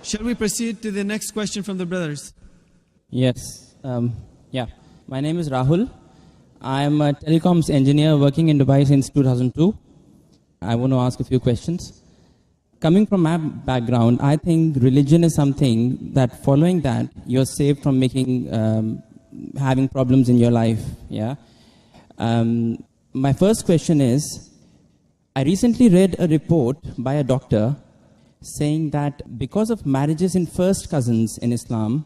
Shall we proceed to the next question from the brothers? Yes. My name is Rahul. I am a telecoms engineer working in Dubai since 2002. I want to ask a few questions. Coming from my background, I think religion is something that following that, you're safe from having problems in your life. Yeah. My first question is, I recently read a report by a doctor saying that because of marriages in first cousins in Islam,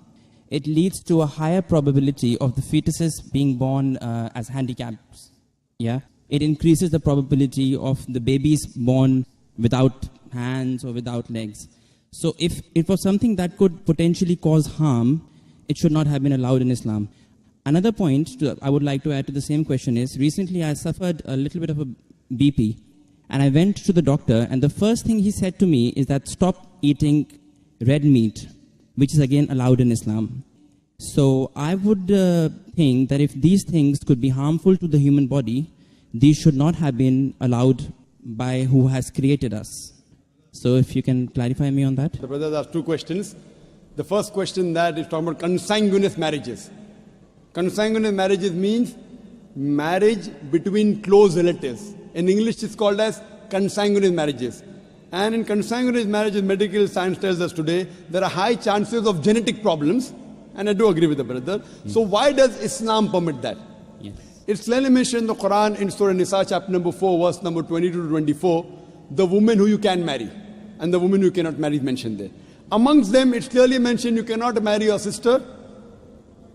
it leads to a higher probability of the fetuses being born as handicaps. Yeah, it increases the probability of the babies born without hands or without legs. So if it was something that could potentially cause harm, it should not have been allowed in Islam. Another point I would like to add to the same question is, recently I suffered a little bit of a BP, and I went to the doctor, and the first thing he said to me is that stop eating red meat, which is again allowed in Islam. So I would think that if these things could be harmful to the human body, these should not have been allowed by who has created us. So if you can clarify me on that. The brothers asked two questions. The first question that is talking about consanguineous marriages. Consanguineous marriages means marriage between close relatives. In English it's called as consanguineous marriages. And in consanguineous marriages, medical science tells us today, there are high chances of genetic problems. And I do agree with the brother. So why does Islam permit that? Yes. It's clearly mentioned in the Quran in Surah Nisa chapter number 4, verse number 22 to 24, the woman who you can marry and the woman who you cannot marry is mentioned there. Amongst them, it's clearly mentioned you cannot marry your sister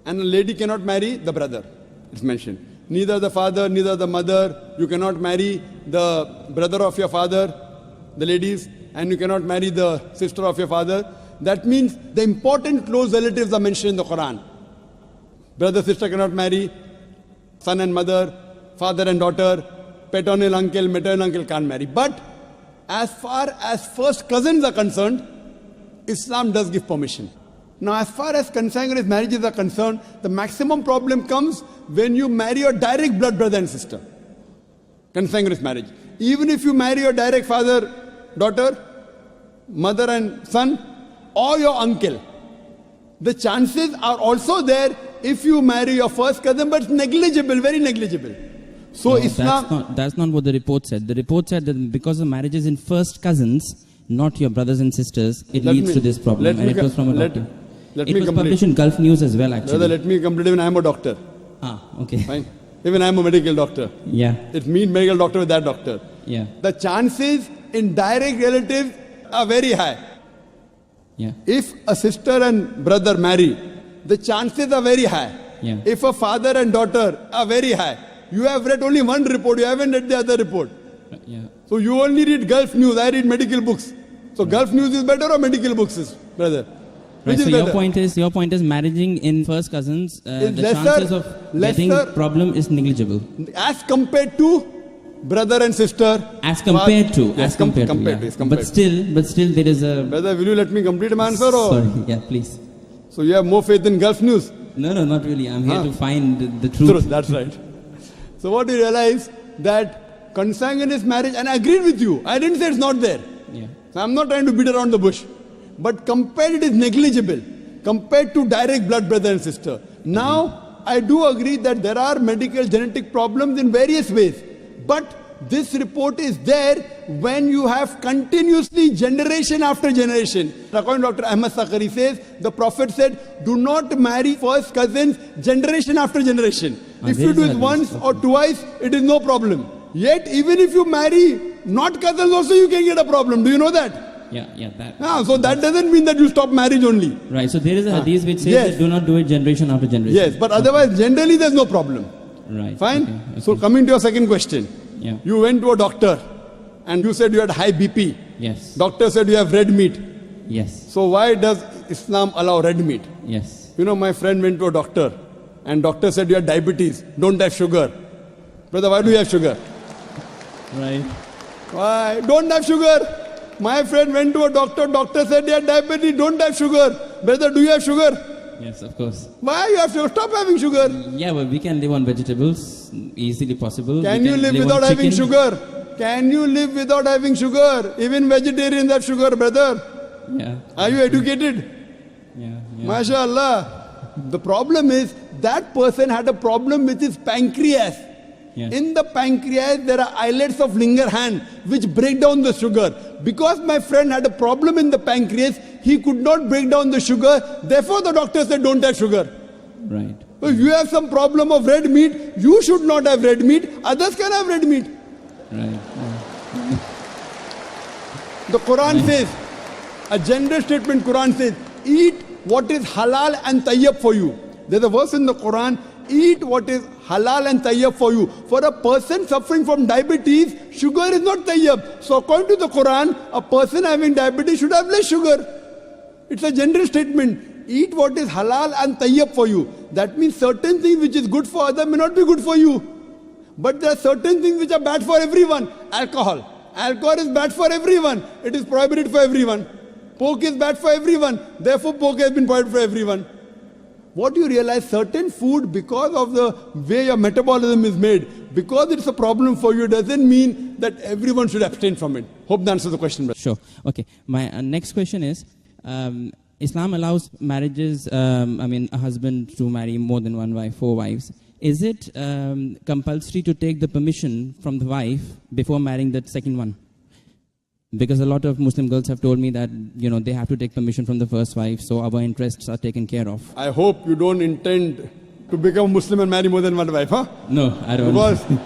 and a lady cannot marry the brother. It's mentioned. Neither the father, neither the mother. You cannot marry the brother of your father, the ladies, and you cannot marry the sister of your father. That means the important close relatives are mentioned in the Quran. Brother, sister cannot marry, son and mother, father and daughter, paternal uncle, maternal uncle can't marry. But as far as first cousins are concerned, Islam does give permission. Now, as far as consanguineous marriages are concerned, the maximum problem comes when you marry your direct blood brother and sister. Consanguineous marriage. Even if you marry your direct father, daughter, mother and son, or your uncle, the chances are also there if you marry your first cousin, but it's negligible, very negligible. So No, Islam... That's not what the report said. The report said that because of marriages in first cousins, not your brothers and sisters, it leads to this problem. And it was from a doctor. It was published in Gulf News as well, actually. Brother, let me complete. Even I am a doctor. Okay. Fine. Even I am a medical doctor. Yeah. It means medical doctor with that doctor. Yeah. The chances in direct relatives are very high. Yeah. If a sister and brother marry, the chances are very high. Yeah. If a father and daughter are very high. You have read only one report, you haven't read the other report. Yeah. So you only read Gulf News, I read medical books. So Gulf News is better or medical books is brother? Right, Which so is better? your point is marrying in first cousins, the lesser- chances of getting lesser- problem is negligible. As compared to brother and sister. As compared to, Yes, compared to, yes, compared but still there is a... Brother, will you let me complete my answer? Or? Sorry, yeah, please. So you have more faith in Gulf News? No, not really. I'm here to find the truth. That's right. So what you realize that consanguineous marriage, and I agreed with you. I didn't say it's not there. Yeah. So I'm not trying to beat around the bush. But compared it is negligible. Compared to direct blood brother and sister. Now, I do agree that there are medical genetic problems in various ways. But this report is there when you have continuously generation after generation. According to Dr. Ahmad Sakari says, the Prophet said, do not marry first cousins generation after generation. If you do it once or twice, it is no problem. Yet, even if you marry not cousins also, you can get a problem. Do you know that? Yeah, that. So that doesn't mean that you stop marriage only. Right, so there is a hadith which says that do not do it generation after generation. Yes, but otherwise, generally there's no problem. Right. Fine? Okay. So coming to your second question. Yeah. You went to a doctor and you said you had high BP. Yes. Doctor said you have red meat. Yes. So why does Islam allow red meat? Yes. You know, my friend went to a doctor and doctor said you have diabetes, don't have sugar. Brother, why do you have sugar? Right. Why? Don't have sugar. My friend went to a doctor said you have diabetes, don't have sugar. Brother, do you have sugar? Yes, of course. Why you have sugar? Stop having sugar. Yeah, but we can live on vegetables, easily possible. Can you live without having sugar? Can you live without having sugar? Even vegetarians have sugar, brother. Yeah. Are you educated? Yeah. MashaAllah. The problem is that person had a problem with his pancreas. Yeah. In the pancreas, there are islets of Langerhans which break down the sugar. Because my friend had a problem in the pancreas, he could not break down the sugar. Therefore, the doctor said, don't have sugar. Right. So if you have some problem of red meat, you should not have red meat. Others can have red meat. Right. The Quran says, a general statement Quran says, eat what is halal and tayyib for you. There's a verse in the Quran, eat what is halal and tayyib for you. For a person suffering from diabetes, sugar is not tayyib. So according to the Quran, a person having diabetes should have less sugar. It's a general statement. Eat what is halal and tayyib for you. That means certain things which is good for others may not be good for you. But there are certain things which are bad for everyone. Alcohol. Alcohol is bad for everyone. It is prohibited for everyone. Pork is bad for everyone. Therefore, pork has been prohibited for everyone. What you realize, certain food, because of the way your metabolism is made, because it's a problem for you, doesn't mean that everyone should abstain from it. Hope that answers the question, brother. Sure. Okay. My next question is, Islam allows marriages, a husband to marry more than one wife, 4 wives. Is it compulsory to take the permission from the wife before marrying that second one? Because a lot of Muslim girls have told me that, they have to take permission from the first wife, so our interests are taken care of. I hope you don't intend to become Muslim and marry more than one wife, huh? No, I don't.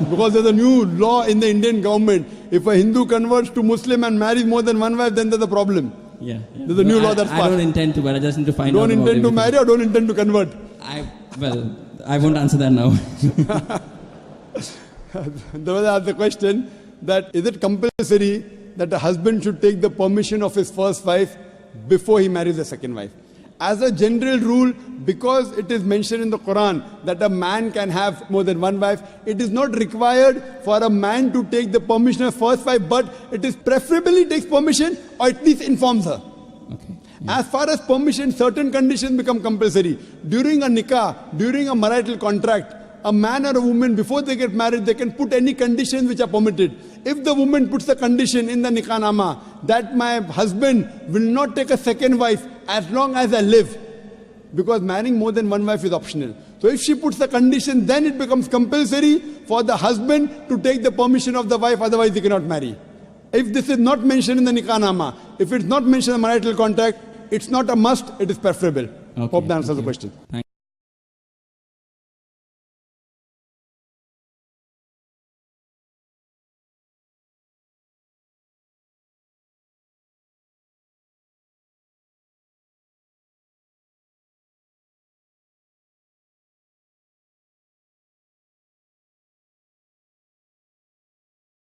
Because there's a new law in the Indian government. If a Hindu converts to Muslim and marries more than one wife, then there's a problem. Yeah. There's a new law that's passed. I don't intend to, but I just need to find out. Don't intend to marry or don't intend to convert? I won't answer that now. There was the question that is it compulsory that a husband should take the permission of his first wife before he marries the second wife? As a general rule, because it is mentioned in the Quran that a man can have more than one wife, it is not required for a man to take the permission of first wife, but it is preferably takes permission or at least informs her. Okay. As far as permission, certain conditions become compulsory. During a nikah, during a marital contract, a man or a woman, before they get married, they can put any conditions which are permitted. If the woman puts a condition in the nikah nama that my husband will not take a second wife as long as I live, because marrying more than one wife is optional. So if she puts the condition, then it becomes compulsory for the husband to take the permission of the wife, otherwise he cannot marry. If this is not mentioned in the nikah nama, if it's not mentioned in the marital contract, it's not a must, it is preferable. Okay, Hope that answers the question. Thank